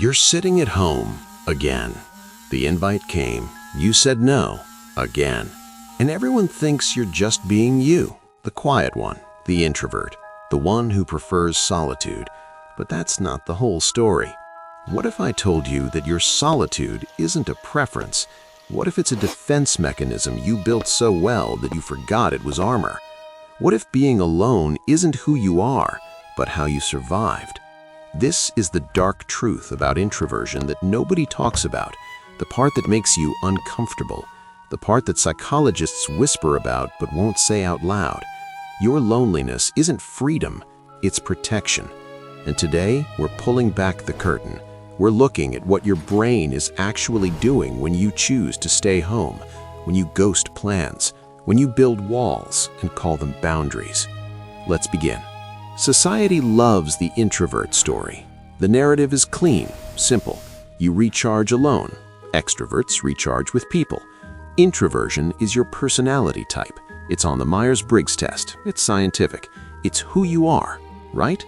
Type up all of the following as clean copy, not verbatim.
You're sitting at home again. The invite came, you said no again. And everyone thinks you're just being you, the quiet one, the introvert, the one who prefers solitude. But that's not the whole story. What if I told you that your solitude isn't a preference? What if it's a defense mechanism you built so well that you forgot it was armor? What if being alone isn't who you are, but how you survived? This is the dark truth about introversion that nobody talks about, the part that makes you uncomfortable, the part that psychologists whisper about but won't say out loud. Your loneliness isn't freedom, it's protection. And today, we're pulling back the curtain. We're looking at what your brain is actually doing when you choose to stay home, when you ghost plans, when you build walls and call them boundaries. Let's begin. Society loves the introvert story. The narrative is clean, simple. You recharge alone. Extroverts recharge with people. Introversion is your personality type. It's on the Myers-Briggs test. It's scientific. It's who you are, right?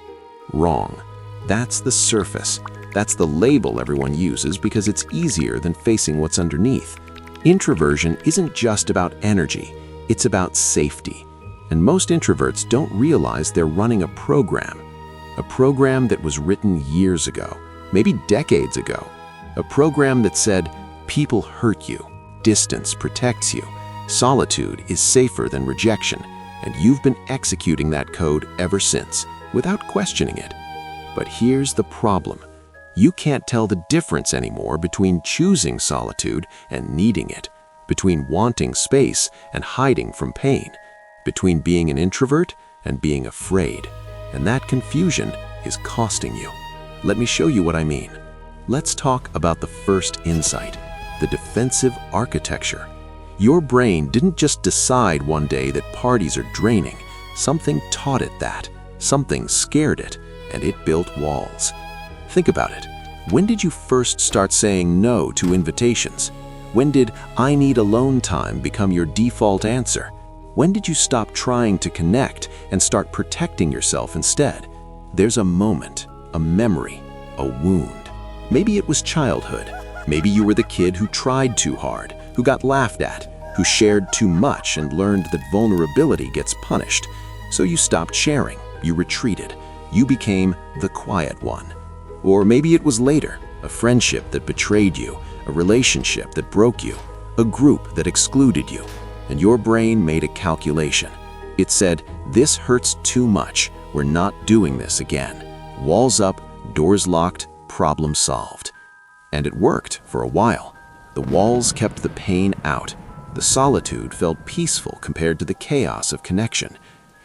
Wrong. That's the surface. That's the label everyone uses because it's easier than facing what's underneath. Introversion isn't just about energy. It's about safety. And most introverts don't realize they're running a program that was written years ago, maybe decades ago. A program that said, people hurt you, distance protects you, solitude is safer than rejection, and you've been executing that code ever since, without questioning it. But here's the problem. You can't tell the difference anymore between choosing solitude and needing it, between wanting space and hiding from pain, between being an introvert and being afraid. And that confusion is costing you. Let me show you what I mean. Let's talk about the first insight, the defensive architecture. Your brain didn't just decide one day that parties are draining. Something taught it that. Something scared it, and it built walls. Think about it. When did you first start saying no to invitations? When did "I need alone time" become your default answer? When did you stop trying to connect and start protecting yourself instead? There's a moment, a memory, a wound. Maybe it was childhood. Maybe you were the kid who tried too hard, who got laughed at, who shared too much and learned that vulnerability gets punished. So you stopped sharing, you retreated, you became the quiet one. Or maybe it was later, a friendship that betrayed you, a relationship that broke you, a group that excluded you, and your brain made a calculation. It said, this hurts too much, we're not doing this again. Walls up, doors locked, problem solved. And it worked for a while. The walls kept the pain out. The solitude felt peaceful compared to the chaos of connection.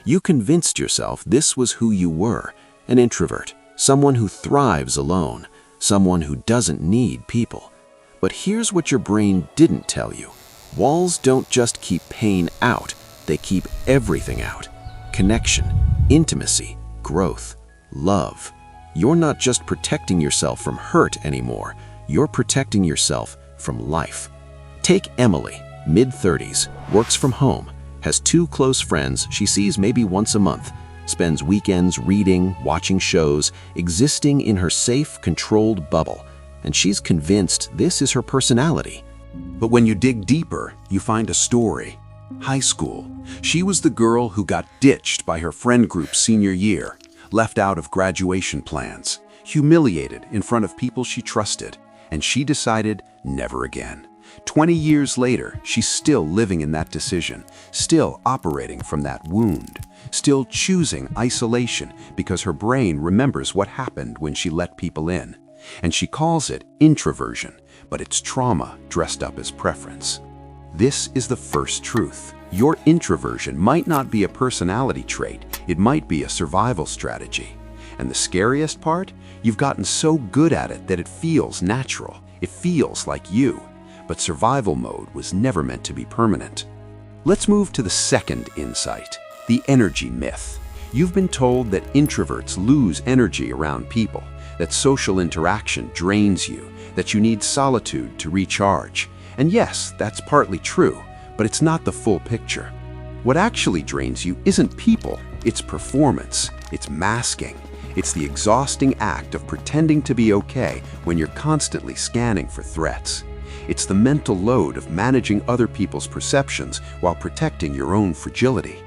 You convinced yourself this was who you were, an introvert, someone who thrives alone, someone who doesn't need people. But here's what your brain didn't tell you. Walls don't just keep pain out, they keep everything out. Connection, intimacy, growth, love. You're not just protecting yourself from hurt anymore, you're protecting yourself from life. Take Emily, mid-30s, works from home, has 2 close friends she sees maybe once a month, spends weekends reading, watching shows, existing in her safe, controlled bubble. And she's convinced this is her personality. But when you dig deeper, you find a story. High school. She was the girl who got ditched by her friend group senior year, left out of graduation plans, humiliated in front of people she trusted, and she decided never again. 20 years later, she's still living in that decision, still operating from that wound, still choosing isolation because her brain remembers what happened when she let people in. And she calls it introversion, but it's trauma dressed up as preference. This is the first truth. Your introversion might not be a personality trait, it might be a survival strategy. And the scariest part? You've gotten so good at it that it feels natural. It feels like you. But survival mode was never meant to be permanent. Let's move to the second insight, the energy myth. You've been told that introverts lose energy around people, that social interaction drains you, that you need solitude to recharge. And yes, that's partly true, but it's not the full picture. What actually drains you isn't people, it's performance, it's masking, It's the exhausting act of pretending to be okay when you're constantly scanning for threats. It's the mental load of managing other people's perceptions while protecting your own fragility.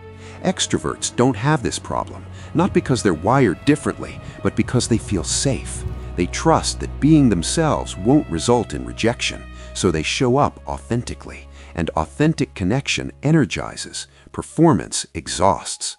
Extroverts don't have this problem, not because they're wired differently, but because they feel safe. They trust that being themselves won't result in rejection, so they show up authentically. And authentic connection energizes, performance exhausts.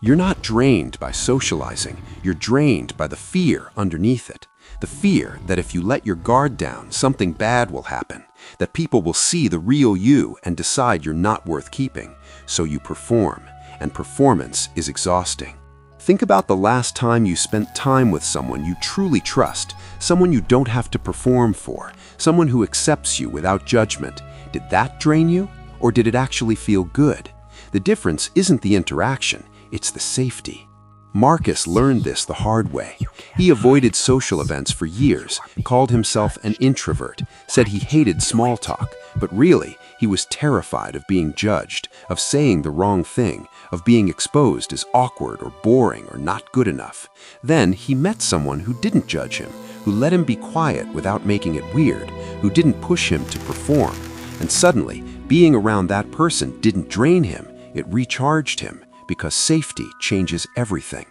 You're not drained by socializing, you're drained by the fear underneath it. The fear that if you let your guard down, something bad will happen, that people will see the real you and decide you're not worth keeping. So you perform, and performance is exhausting. Think about the last time you spent time with someone you truly trust, someone you don't have to perform for, someone who accepts you without judgment. Did that drain you, or did it actually feel good? The difference isn't the interaction, it's the safety. Marcus learned this the hard way. He avoided social events for years, called himself an introvert, said he hated small talk, but really, he was terrified of being judged, of saying the wrong thing, of being exposed as awkward or boring or not good enough. Then he met someone who didn't judge him, who let him be quiet without making it weird, who didn't push him to perform. And suddenly, being around that person didn't drain him, it recharged him, because safety changes everything.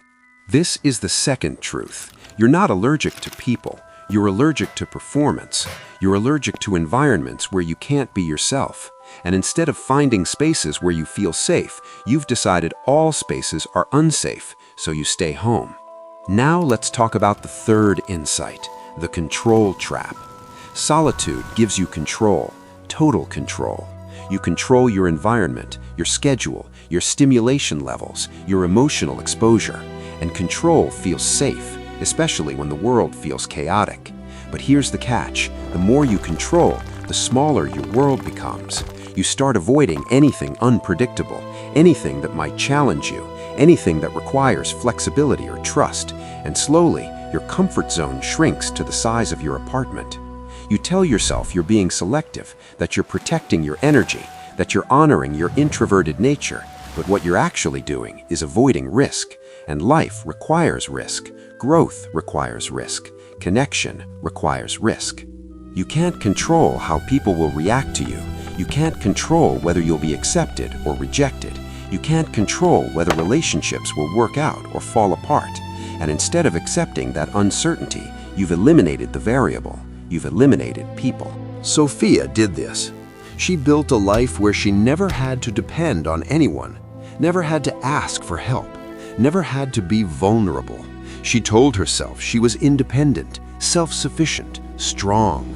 This is the second truth. You're not allergic to people. You're allergic to performance. You're allergic to environments where you can't be yourself. And instead of finding spaces where you feel safe, you've decided all spaces are unsafe, so you stay home. Now let's talk about the third insight, the control trap. Solitude gives you control, total control. You control your environment, your schedule, your stimulation levels, your emotional exposure. And control feels safe, especially when the world feels chaotic. But here's the catch. The more you control, the smaller your world becomes. You start avoiding anything unpredictable, anything that might challenge you, anything that requires flexibility or trust. And slowly, your comfort zone shrinks to the size of your apartment. You tell yourself you're being selective, that you're protecting your energy, that you're honoring your introverted nature, but what you're actually doing is avoiding risk. And life requires risk. Growth requires risk. Connection requires risk. You can't control how people will react to you. You can't control whether you'll be accepted or rejected. You can't control whether relationships will work out or fall apart. And instead of accepting that uncertainty, you've eliminated the variable. You've eliminated people. Sophia did this. She built a life where she never had to depend on anyone, never had to ask for help, never had to be vulnerable. She told herself she was independent, self-sufficient, strong.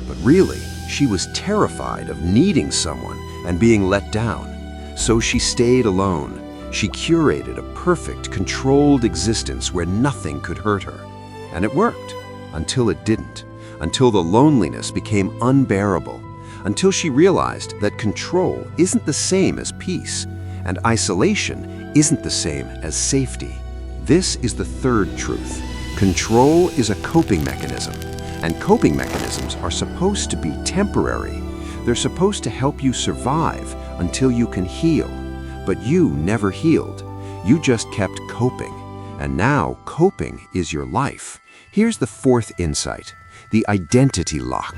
But really, she was terrified of needing someone and being let down. So she stayed alone. She curated a perfect, controlled existence where nothing could hurt her. And it worked, until it didn't. Until the loneliness became unbearable, until she realized that control isn't the same as peace, and isolation isn't the same as safety. This is the third truth. Control is a coping mechanism, and coping mechanisms are supposed to be temporary. They're supposed to help you survive until you can heal. But you never healed. You just kept coping, and now coping is your life. Here's the fourth insight. The identity lock.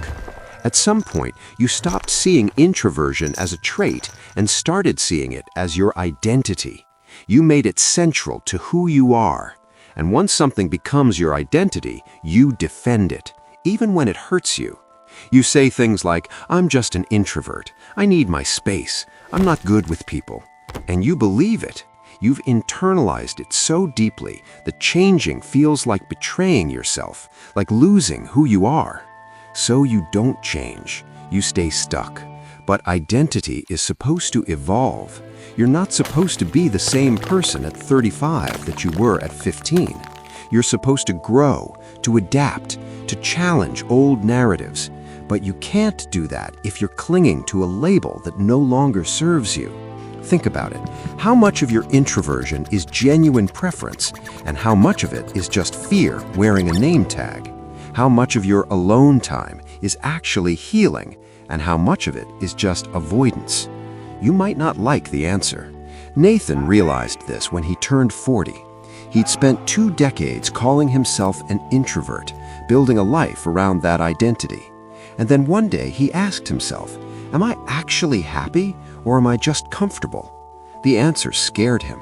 At some point, you stopped seeing introversion as a trait and started seeing it as your identity. You made it central to who you are. And once something becomes your identity, you defend it, even when it hurts you. You say things like, "I'm just an introvert. I need my space. I'm not good with people." And you believe it. You've internalized it so deeply that changing feels like betraying yourself, like losing who you are. So you don't change. You stay stuck. But identity is supposed to evolve. You're not supposed to be the same person at 35 that you were at 15. You're supposed to grow, to adapt, to challenge old narratives. But you can't do that if you're clinging to a label that no longer serves you. Think about it. How much of your introversion is genuine preference, and how much of it is just fear wearing a name tag? How much of your alone time is actually healing, and how much of it is just avoidance? You might not like the answer. Nathan realized this when he turned 40. He'd spent 2 decades calling himself an introvert, building a life around that identity. And then one day he asked himself, am I actually happy or am I just comfortable? The answer scared him.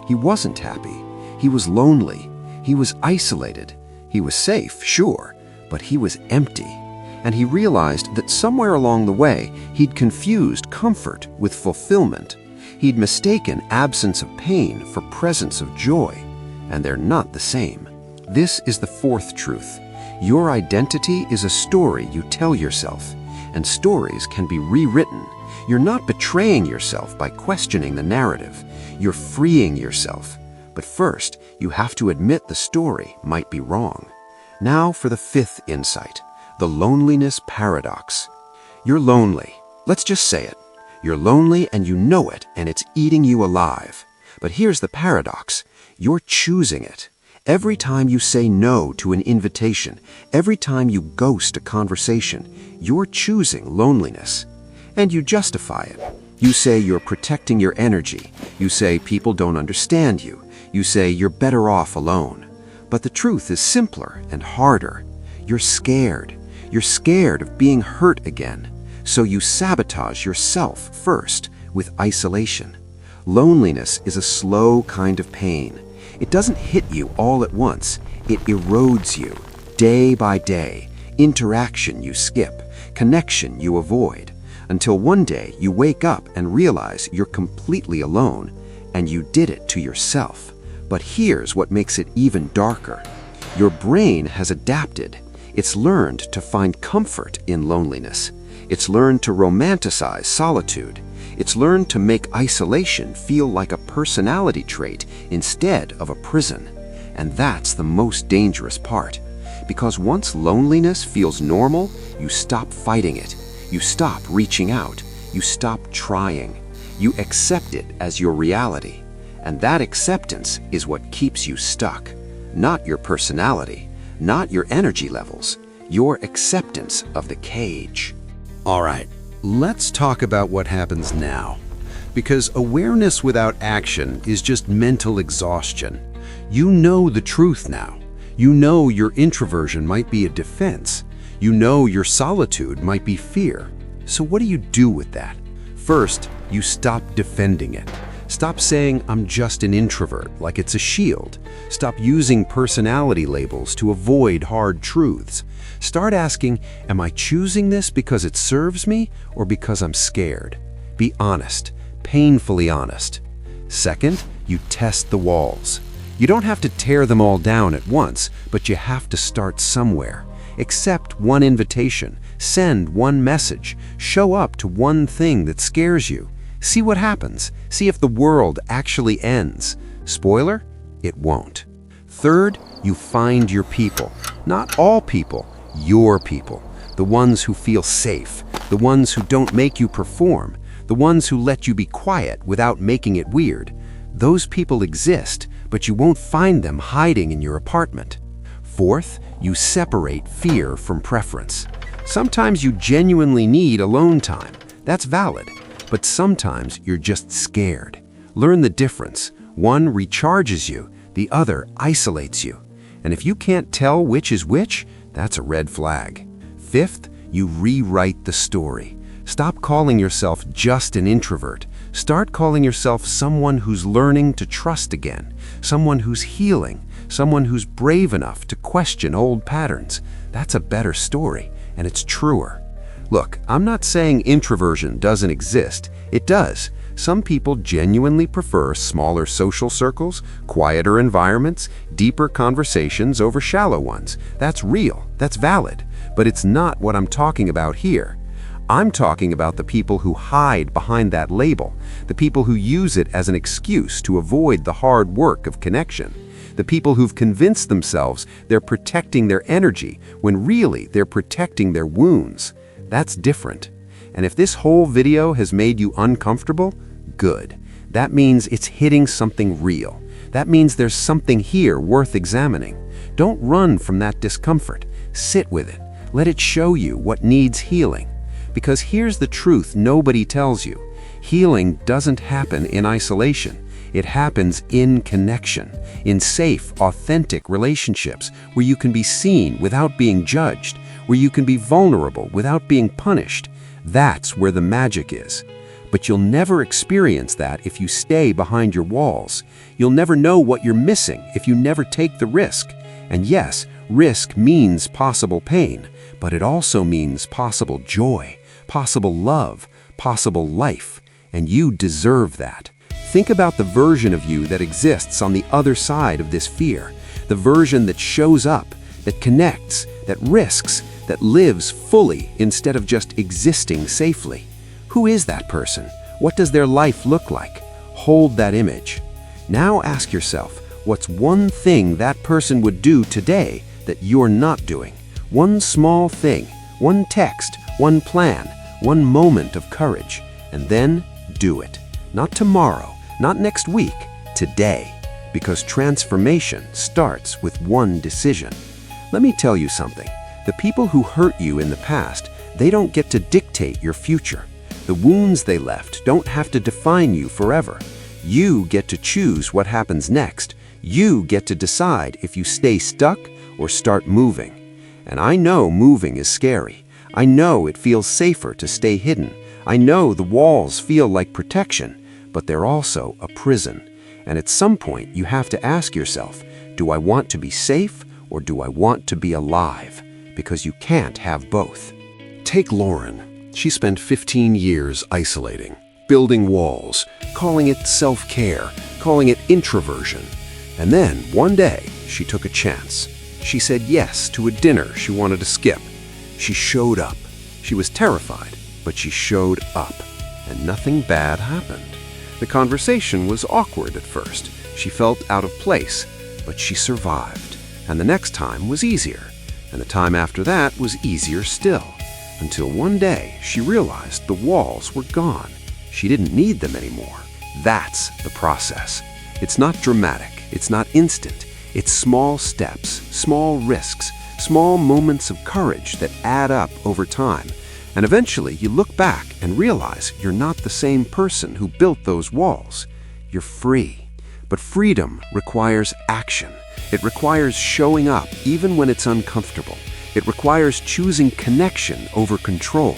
He wasn't happy. He was lonely. He was isolated. He was safe, sure, but he was empty. And he realized that somewhere along the way, he'd confused comfort with fulfillment. He'd mistaken absence of pain for presence of joy, and they're not the same. This is the 4th truth. Your identity is a story you tell yourself, and stories can be rewritten. You're not betraying yourself by questioning the narrative. You're freeing yourself. But first, you have to admit the story might be wrong. Now for the 5th insight, the loneliness paradox. You're lonely. Let's just say it. You're lonely and you know it, and it's eating you alive. But here's the paradox. You're choosing it. Every time you say no to an invitation, every time you ghost a conversation, you're choosing loneliness. And you justify it. You say you're protecting your energy. You say people don't understand you. You say you're better off alone. But the truth is simpler and harder. You're scared. You're scared of being hurt again. So you sabotage yourself first with isolation. Loneliness is a slow kind of pain. It doesn't hit you all at once. It erodes you, day by day. Interaction you skip, connection you avoid, until one day you wake up and realize you're completely alone, and you did it to yourself. But here's what makes it even darker. Your brain has adapted. It's learned to find comfort in loneliness. It's learned to romanticize solitude. It's learned to make isolation feel like a personality trait instead of a prison. And that's the most dangerous part. Because once loneliness feels normal, you stop fighting it. You stop reaching out. You stop trying. You accept it as your reality. And that acceptance is what keeps you stuck. Not your personality, not your energy levels, your acceptance of the cage. All right, let's talk about what happens now. Because awareness without action is just mental exhaustion. You know the truth now. You know your introversion might be a defense. You know your solitude might be fear. So what do you do with that? First, you stop defending it. Stop saying, I'm just an introvert, like it's a shield. Stop using personality labels to avoid hard truths. Start asking, am I choosing this because it serves me or because I'm scared? Be honest, painfully honest. Second, you test the walls. You don't have to tear them all down at once, but you have to start somewhere. Accept one invitation, send one message, show up to one thing that scares you. See what happens. See if the world actually ends. Spoiler, it won't. Third, you find your people. Not all people, your people. The ones who feel safe, the ones who don't make you perform, the ones who let you be quiet without making it weird. Those people exist, but you won't find them hiding in your apartment. Fourth, you separate fear from preference. Sometimes you genuinely need alone time. That's valid. But sometimes you're just scared. Learn the difference. One recharges you, the other isolates you. And if you can't tell which is which, that's a red flag. Fifth, you rewrite the story. Stop calling yourself just an introvert. Start calling yourself someone who's learning to trust again, someone who's healing, someone who's brave enough to question old patterns. That's a better story, and it's truer. Look, I'm not saying introversion doesn't exist. It does. Some people genuinely prefer smaller social circles, quieter environments, deeper conversations over shallow ones. That's real. That's valid. But it's not what I'm talking about here. I'm talking about the people who hide behind that label, the people who use it as an excuse to avoid the hard work of connection, the people who've convinced themselves they're protecting their energy when really they're protecting their wounds. That's different. And if this whole video has made you uncomfortable, good. That means it's hitting something real. That means there's something here worth examining. Don't run from that discomfort. Sit with it. Let it show you what needs healing. Because here's the truth nobody tells you. Healing doesn't happen in isolation. It happens in connection, in safe, authentic relationships where you can be seen without being judged, where you can be vulnerable without being punished. That's where the magic is. But you'll never experience that if you stay behind your walls. You'll never know what you're missing if you never take the risk. And yes, risk means possible pain, but it also means possible joy, possible love, possible life. And you deserve that. Think about the version of you that exists on the other side of this fear, the version that shows up, that connects, that risks, that lives fully instead of just existing safely. Who is that person? What does their life look like? Hold that image. Now ask yourself, what's one thing that person would do today that you're not doing? One small thing, one text, one plan, one moment of courage, and then do it. Not tomorrow, not next week, today. Because transformation starts with one decision. Let me tell you something. The people who hurt you in the past, they don't get to dictate your future. The wounds they left don't have to define you forever. You get to choose what happens next. You get to decide if you stay stuck or start moving. And I know moving is scary. I know it feels safer to stay hidden. I know the walls feel like protection, but they're also a prison. And at some point, you have to ask yourself, do I want to be safe or do I want to be alive? Because you can't have both. Take Lauren. She spent 15 years isolating, building walls, calling it self-care, calling it introversion. And then, one day, she took a chance. She said yes to a dinner she wanted to skip. She showed up. She was terrified, but she showed up. And nothing bad happened. The conversation was awkward at first. She felt out of place, but she survived. And the next time was easier. And the time after that was easier still. Until one day, she realized the walls were gone. She didn't need them anymore. That's the process. It's not dramatic. It's not instant. It's small steps, small risks, small moments of courage that add up over time. And eventually, you look back and realize you're not the same person who built those walls. You're free. But freedom requires action. It requires showing up even when it's uncomfortable. It requires choosing connection over control.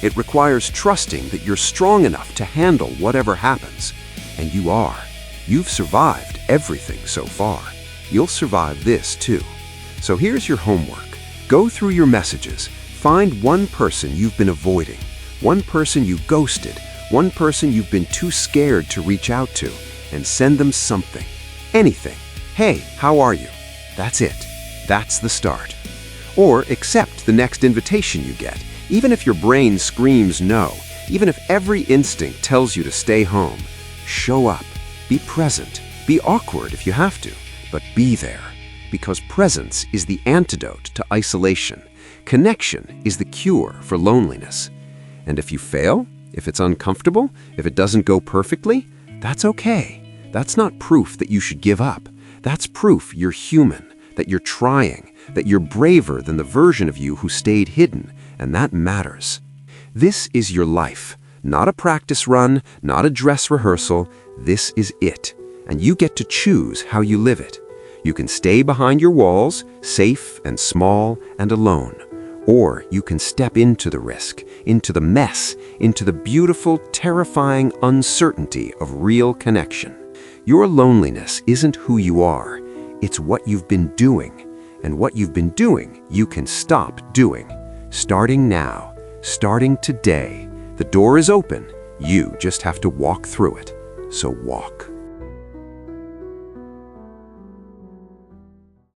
It requires trusting that you're strong enough to handle whatever happens. And you are. You've survived everything so far. You'll survive this too. So here's your homework. Go through your messages. Find one person you've been avoiding, one person you ghosted, one person you've been too scared to reach out to, and send them something. Anything. Hey, how are you? That's it. That's the start. Or accept the next invitation you get, even if your brain screams no, even if every instinct tells you to stay home. Show up. Be present. Be awkward if you have to, but be there. Because presence is the antidote to isolation. Connection is the cure for loneliness. And if you fail, if it's uncomfortable, if it doesn't go perfectly, that's okay. That's not proof that you should give up. That's proof you're human, that you're trying, that you're braver than the version of you who stayed hidden, and that matters. This is your life, not a practice run, not a dress rehearsal. This is it, and you get to choose how you live it. You can stay behind your walls, safe and small and alone. Or you can step into the risk, into the mess, into the beautiful, terrifying uncertainty of real connection. Your loneliness isn't who you are. It's what you've been doing. And what you've been doing, you can stop doing. Starting now, starting today. The door is open. You just have to walk through it. So walk.